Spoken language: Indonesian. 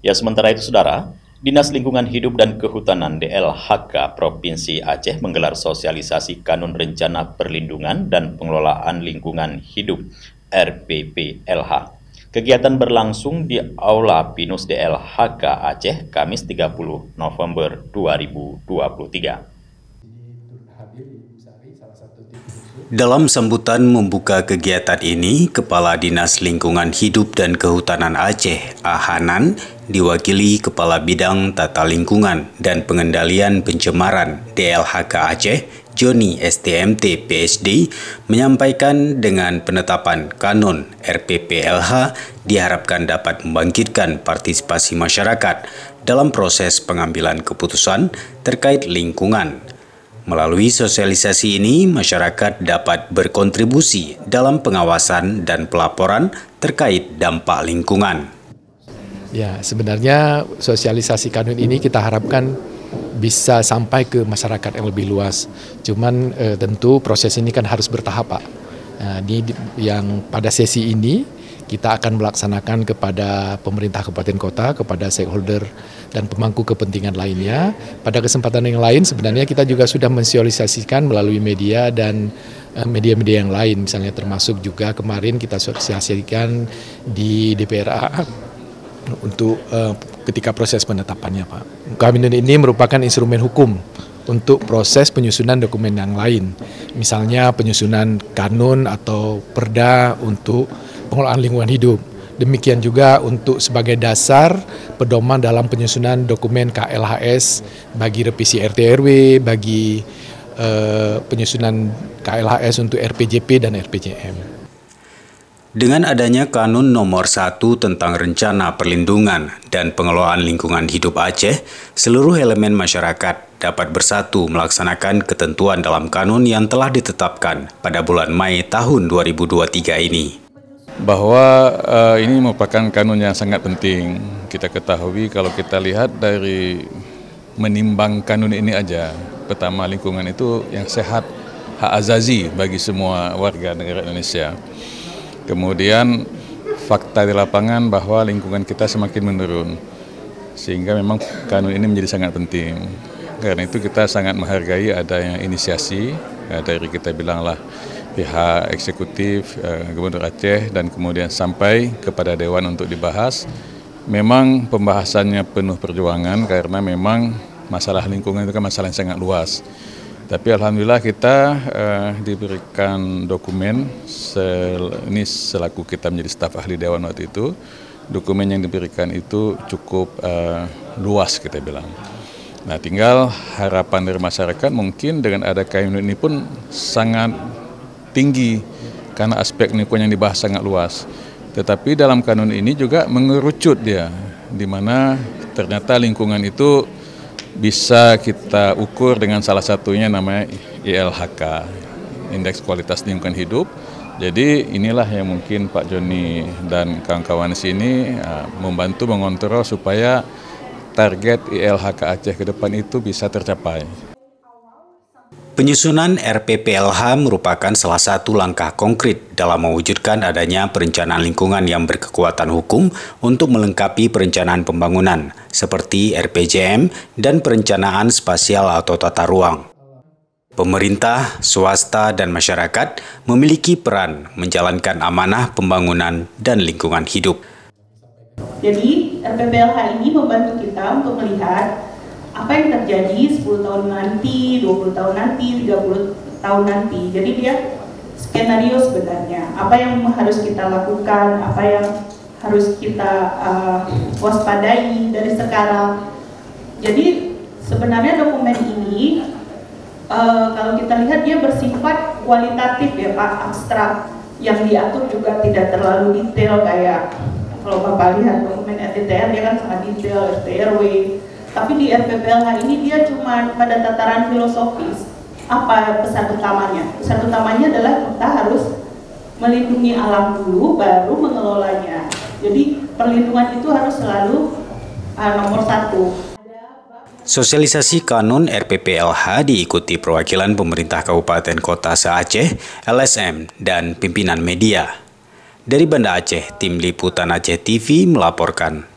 Ya, sementara itu, Saudara, Dinas Lingkungan Hidup dan Kehutanan DLHK Provinsi Aceh menggelar sosialisasi Kanun Rencana Perlindungan dan Pengelolaan Lingkungan Hidup RPPLH. Kegiatan berlangsung di Aula Pinus DLHK Aceh, Kamis 30 November 2023. Dalam sambutan membuka kegiatan ini, Kepala Dinas Lingkungan Hidup dan Kehutanan Aceh, Ahanan, diwakili Kepala Bidang Tata Lingkungan dan Pengendalian Pencemaran DLHK Aceh, Joni STMT PSD, menyampaikan dengan penetapan Kanun RPPLH diharapkan dapat membangkitkan partisipasi masyarakat dalam proses pengambilan keputusan terkait lingkungan. Melalui sosialisasi ini, masyarakat dapat berkontribusi dalam pengawasan dan pelaporan terkait dampak lingkungan. Ya, sebenarnya sosialisasi kanun ini kita harapkan bisa sampai ke masyarakat yang lebih luas. Cuman tentu proses ini kan harus bertahap, Pak. Ini yang pada sesi ini kita akan melaksanakan kepada pemerintah kabupaten kota, kepada stakeholder dan pemangku kepentingan lainnya. Pada kesempatan yang lain sebenarnya kita juga sudah mensosialisasikan melalui media dan media-media yang lain, misalnya termasuk juga kemarin kita sosialisasikan di DPRA untuk ketika proses penetapannya, Pak. Kanun ini merupakan instrumen hukum untuk proses penyusunan dokumen yang lain, misalnya penyusunan kanun atau perda untuk pengelolaan lingkungan hidup. Demikian juga untuk sebagai dasar pedoman dalam penyusunan dokumen KLHS bagi revisi RT/RW, bagi penyusunan KLHS untuk RPJP dan RPJM. Dengan adanya Kanun Nomor 1 tentang Rencana Perlindungan dan Pengelolaan Lingkungan Hidup Aceh, seluruh elemen masyarakat dapat bersatu melaksanakan ketentuan dalam kanun yang telah ditetapkan pada bulan Mei tahun 2023 ini. Bahwa ini merupakan kanun yang sangat penting. Kita ketahui kalau kita lihat dari menimbang kanun ini aja, pertama lingkungan itu yang sehat, hak azazi bagi semua warga negara Indonesia. Kemudian fakta di lapangan bahwa lingkungan kita semakin menurun, sehingga memang kanun ini menjadi sangat penting. Karena itu kita sangat menghargai adanya inisiasi dari kita bilanglah pihak eksekutif, Gubernur Aceh, dan kemudian sampai kepada Dewan untuk dibahas. Memang pembahasannya penuh perjuangan karena memang masalah lingkungan itu kan masalah yang sangat luas. Tapi alhamdulillah kita diberikan dokumen, ini selaku kita menjadi staf ahli Dewan waktu itu, dokumen yang diberikan itu cukup luas kita bilang. Nah, tinggal harapan dari masyarakat mungkin dengan ada kanun ini pun sangat tinggi karena aspek lingkungan yang dibahas sangat luas. Tetapi dalam kanun ini juga mengerucut dia, di mana ternyata lingkungan itu bisa kita ukur dengan salah satunya namanya ILHK, Indeks Kualitas Lingkungan Hidup. Jadi inilah yang mungkin Pak Joni dan kawan-kawan di sini membantu mengontrol supaya target ILHK Aceh ke depan itu bisa tercapai. Penyusunan RPPLH merupakan salah satu langkah konkret dalam mewujudkan adanya perencanaan lingkungan yang berkekuatan hukum untuk melengkapi perencanaan pembangunan seperti RPJM dan perencanaan spasial atau tata ruang. Pemerintah, swasta, dan masyarakat memiliki peran menjalankan amanah pembangunan dan lingkungan hidup. Jadi RPPLH ini membantu kita untuk melihat apa yang terjadi 10 tahun nanti, 20 tahun nanti, 30 tahun nanti. Jadi dia skenario sebenarnya, apa yang harus kita lakukan, apa yang harus kita waspadai dari sekarang. Jadi sebenarnya dokumen ini, kalau kita lihat dia bersifat kualitatif ya Pak, abstrak. Yang diatur juga tidak terlalu detail kayak, kalau Bapak lihat dokumen RTTR dia kan sangat detail, RT/RW. Tapi di RPPLH ini dia cuma pada tataran filosofis. Apa pesan utamanya? Pesan utamanya adalah kita harus melindungi alam dulu, baru mengelolanya. Jadi perlindungan itu harus selalu nomor 1. Sosialisasi Kanun RPPLH diikuti perwakilan pemerintah Kabupaten Kota se-Aceh, LSM, dan pimpinan media. Dari Banda Aceh, Tim Liputan Aceh TV melaporkan.